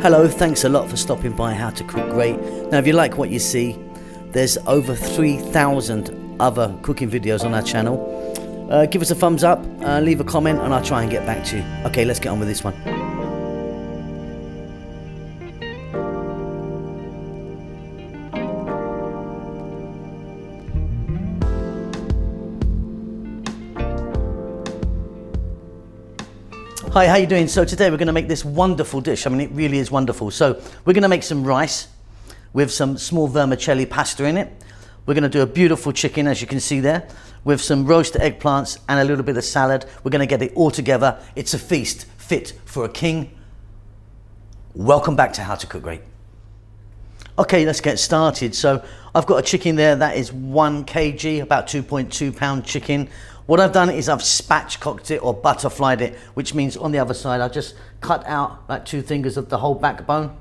Hello, thanks a lot for stopping by How to Cook Great. Now if you like what you see, there's over 3,000 other cooking videos on our channel. Give us a thumbs up, leave a comment, and I'll try and get back to you. Okay, let's get on with this one. Hi, how you doing? So today we're going to make this wonderful dish. I mean, it really is wonderful. So we're going to make some rice with some small vermicelli pasta in it. We're going to do a beautiful chicken, as you can see there, with some roasted eggplants and a little bit of salad. We're going to get it all together. It's a feast fit for a king. Welcome back to How to Cook Great. Okay, let's get started. So I've got a chicken there that is 1 kg, about 2.2 pound chicken. What I've done is I've spatchcocked it or butterflied it, which means on the other side I've just cut out like 2 fingers of the whole backbone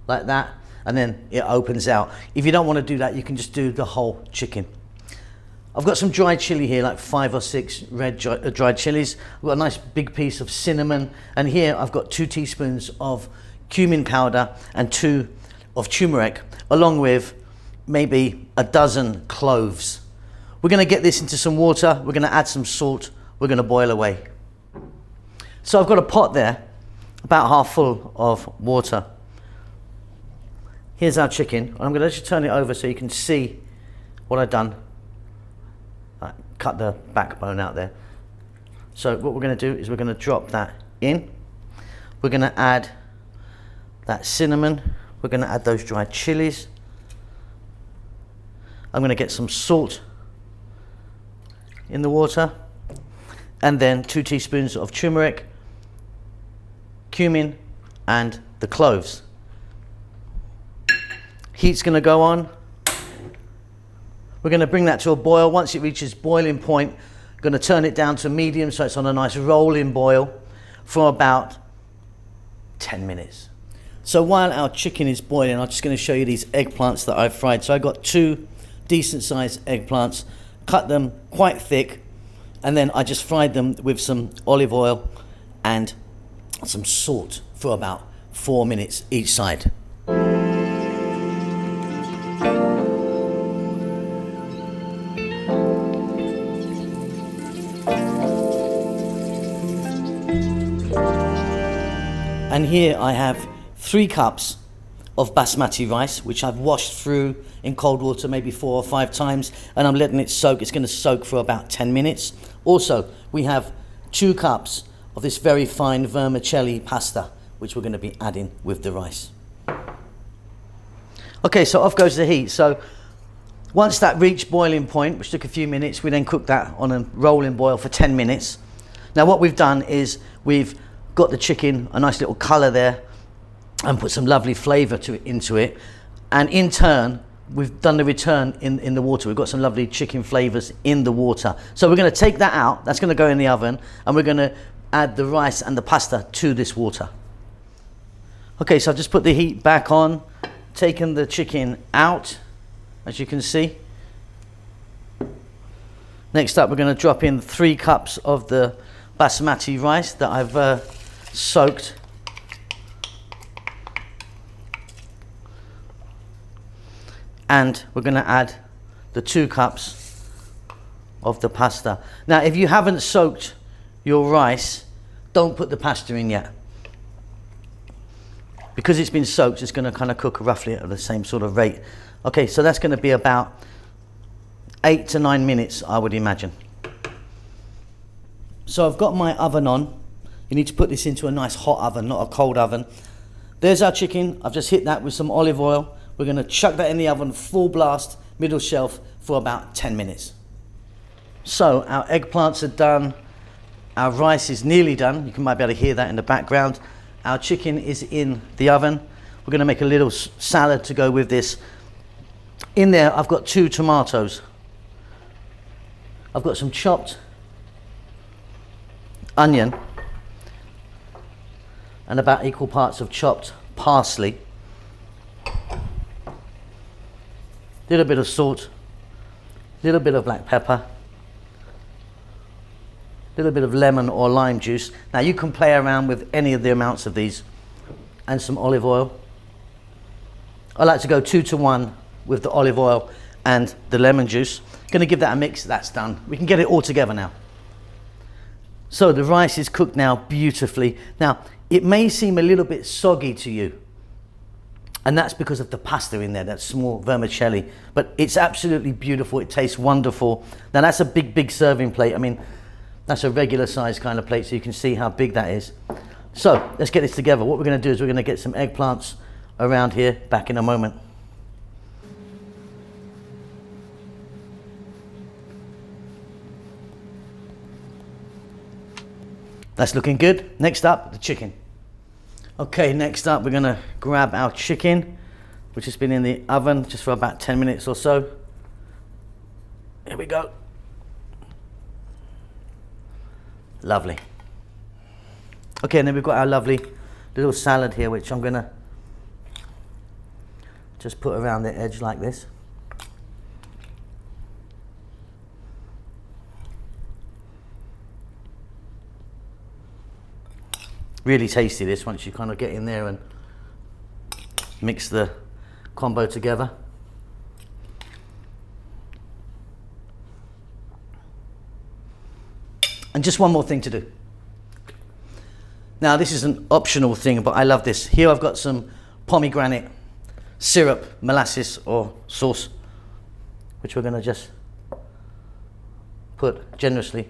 like that, and then it opens out. If you don't want to do that, you can just do the whole chicken. I've got some dried chili here, like 5 or 6 red dried chilies. I've got a nice big piece of cinnamon, and here I've got 2 teaspoons of cumin powder and 2 of turmeric, along with maybe a dozen cloves. We're going to get this into some water. We're going to add some salt. We're going to boil away. So I've got a pot there, about half full of water. Here's our chicken. I'm going to just turn it over so you can see what I've done. I cut the backbone out there. So what we're going to do is we're going to drop that in. We're going to add that cinnamon. We're going to add those dried chilies. I'm going to get some salt in the water, and then 2 teaspoons of turmeric, cumin, and the cloves. Heat's going to go on. We're going to bring that to a boil. Once it reaches boiling point, I'm going to turn it down to medium so it's on a nice rolling boil for about 10 minutes. So while our chicken is boiling, I'm just going to show you these eggplants that I've fried. So I got 2 decent sized eggplants, cut them quite thick, and then I just fried them with some olive oil and some salt for about 4 minutes each side. And here I have 3 cups of basmati rice, which I've washed through in cold water maybe 4 or 5 times, and I'm letting it soak. It's going to soak for about 10 minutes. Also, we have 2 cups of this very fine vermicelli pasta, which we're going to be adding with the rice. Okay, so off goes the heat. So once that reached boiling point, which took a few minutes, we then cooked that on a rolling boil for 10 minutes. Now what we've done is we've got the chicken a nice little colour there, and put some lovely flavour into it, and in turn we've done the return in the water. We've got some lovely chicken flavours in the water. So we're going to take that out. That's going to go in the oven, and we're going to add the rice and the pasta to this water. Okay, so I've just put the heat back on, taken the chicken out, as you can see. Next up, we're going to drop in 3 cups of the basmati rice that I've soaked. And we're going to add the 2 cups of the pasta. Now, if you haven't soaked your rice, don't put the pasta in yet. Because it's been soaked, it's going to kind of cook roughly at the same sort of rate. Okay, so that's going to be about 8 to 9 minutes, I would imagine. So I've got my oven on. You need to put this into a nice hot oven, not a cold oven. There's our chicken. I've just hit that with some olive oil. We're going to chuck that in the oven, full blast, middle shelf, for about 10 minutes. So our eggplants are done. Our rice is nearly done. You might be able to hear that in the background. Our chicken is in the oven. We're going to make a little salad to go with this. In there, I've got 2 tomatoes. I've got some chopped onion and about equal parts of chopped parsley. Little bit of salt, little bit of black pepper, little bit of lemon or lime juice. Now you can play around with any of the amounts of these. and some olive oil. I like to go 2 to 1 with the olive oil and the lemon juice. Going to give that a mix. That's done. We can get it all together now. So the rice is cooked now beautifully. Now, it may seem a little bit soggy to you, and that's because of the pasta in there, that small vermicelli, but it's absolutely beautiful. It tastes wonderful. Now that's a big serving plate. I mean, that's a regular size kind of plate, so you can see how big that is. So let's get this together. What we're going to do is we're going to get some eggplants around here. Back in a moment. That's looking good. Next up, the chicken. Okay, next up we're going to grab our chicken, which has been in the oven just for about 10 minutes or so. Here we go. Lovely. Okay, and then we've got our lovely little salad here, which I'm going to just put around the edge like this. Really tasty, this, once you kind of get in there and mix the combo together. And just one more thing to do. Now this is an optional thing, but I love this. Here I've got some pomegranate syrup, molasses or sauce, which we're going to just put generously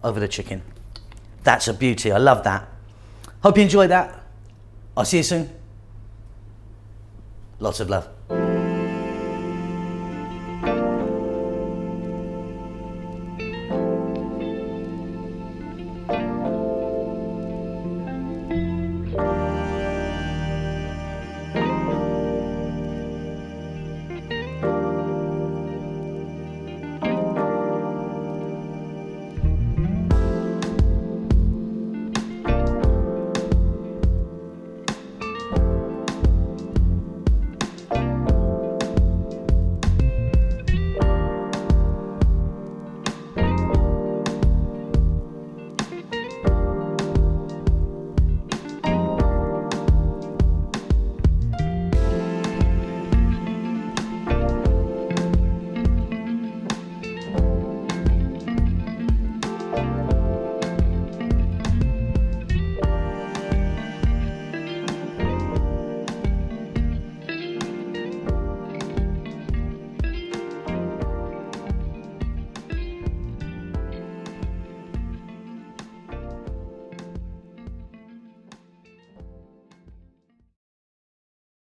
over the chicken. That's a beauty. I love that. Hope you enjoyed that. I'll see you soon. Lots of love.